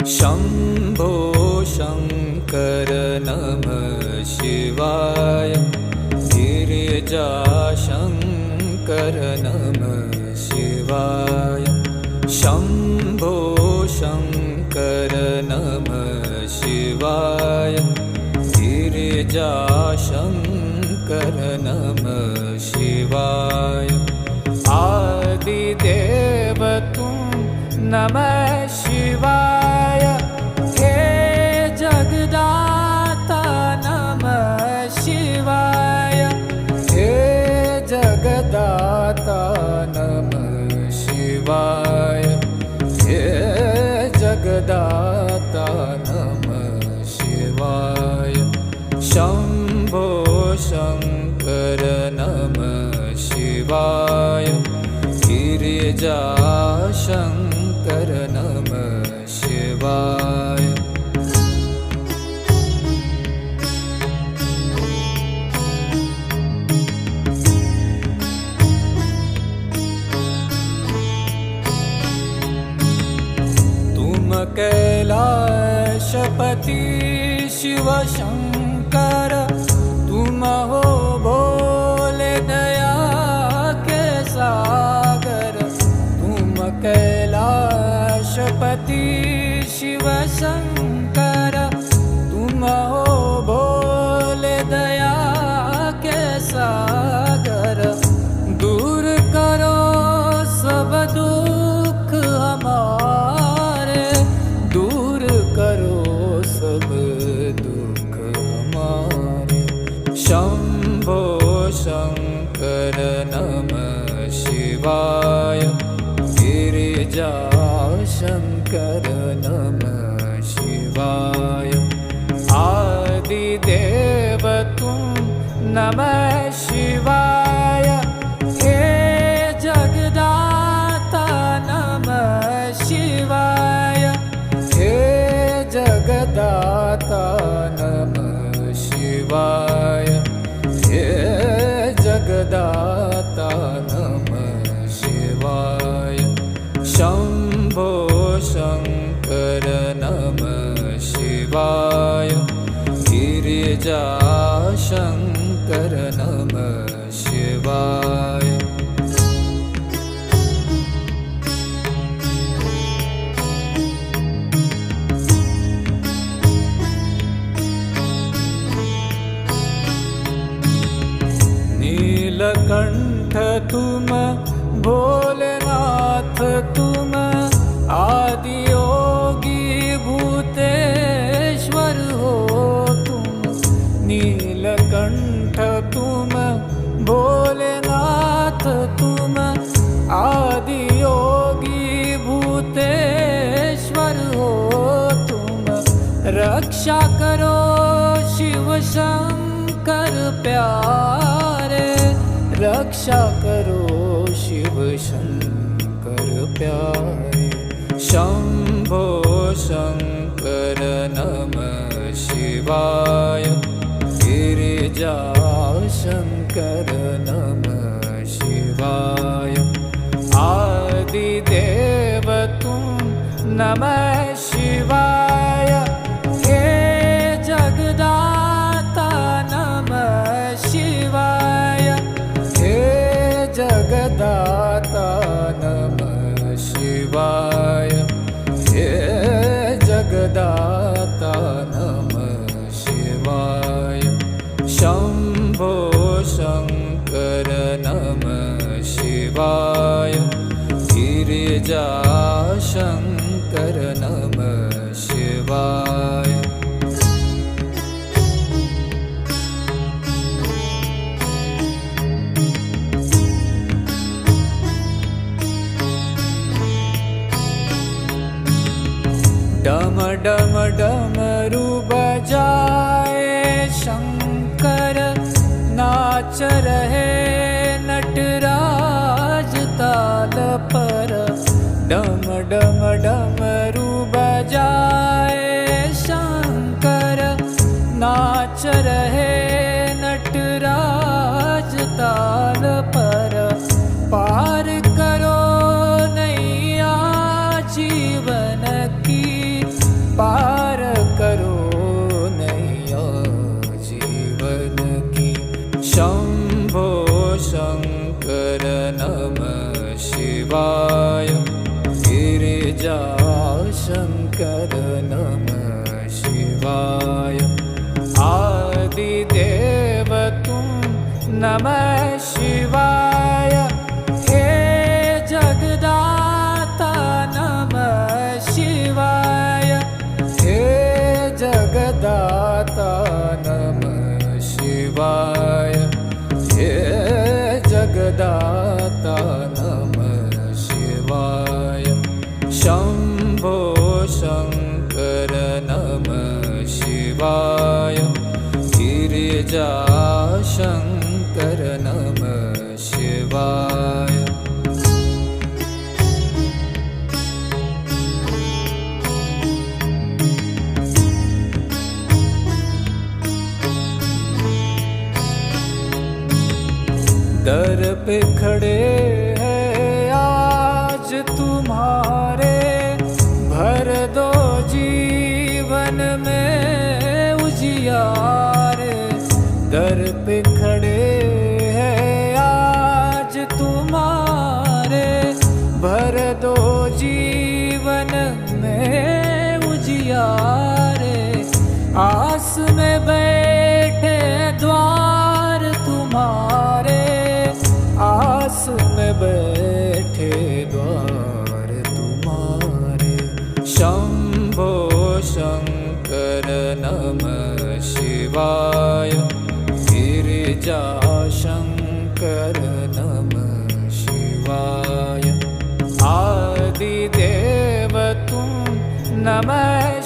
शम्भो शङ्कर नमः शिवाय। गिरिजाशङ्कर नमः शिवाय। शम्भो शङ्कर नमः शिवाय। गिरिजाशङ्कर नमः शिवाय। आदिदेव तुम नमः शिवाय। हे जगदाता नमः शिवाय। हे जगदाता नमः शिवाय। हे जगदाता नमः शिवाय। शम्भो शङ्कर नमः शिवाय। गिरिजाशङ्कर नमः शिवाय। तुम कैलाशपति शिव शंकर। तुम हो भोले दया के सागर। तुम कैलाशपति शिव शंकर। तुम हो भोले दया के सागर। दूर करो सब दुख हमारे। दूर करो सब दुख हमारे। शम्भो शङ्कर नमः शिवाय। गिरिजाशङ्कर नमः शिवाय। आदिदेव तुम नमः शिवाय। हे जगदाता नमः शिवाय। हे जगदाता नमः शिवाय। हे जगदाता नमः शिवाय। शम्भो शङ्कर नमः शिवाय। गिरिजाशङ्कर नमः शिवाय। नीलकंठ तुम भोलेनाथ तुम। आदि योगी भूतेश्वर हो तुम। नीलकंठ तुम भोलेनाथ तुम। आदि योगी भूतेश्वर हो तुम। रक्षा करो शिव शंकर प्यारे। रक्षा करो शिव शंकर प्यारे। शम्भो शङ्कर नमः शिवाय। गिरिजाशङ्कर नमः शिवाय। आदिदेव तुम नमः शिवाय। हे जगदाता नमः शिवाय। हे जगदाता नमः शिवाय। हे जगदाता नमः शिवाय। शम्भो शङ्कर नमः शिवाय। गिरिजाशङ्कर नमः शिवाय। डम डम डमरू बजाए शंकर। नाच रहे नटराज ताल पर। डम डम डमरू बजाए शंकर। नाच रहे नटराज ताल पर। पार करो नैया जीवन की। शङ्कर नमः शिवाय गिरिजाशङ्कर नमः शिवाय आदिदेव तुम नमः शिवाय हे जगदाता नमः शिवाय हे जगदाता नमः शिवाय हे जगदाता नमः शिवाय शम्भो शङ्कर नमः शिवाय गिरिजाशङ्कर नमः शिवाय दर पे खड़े हैं आज तुम्हारे भर दो जीवन में उजियारे दर पे खड़े हैं आज तुम्हारे भर दो जीवन में उजियारे आस में बैठे द्वार तुम्हारे आस में बैठे द्वार तुम्हारे शंभो शंकर नमः शिवाय गिरिजा शंकर नमः शिवाय आदिदेव तुम नमः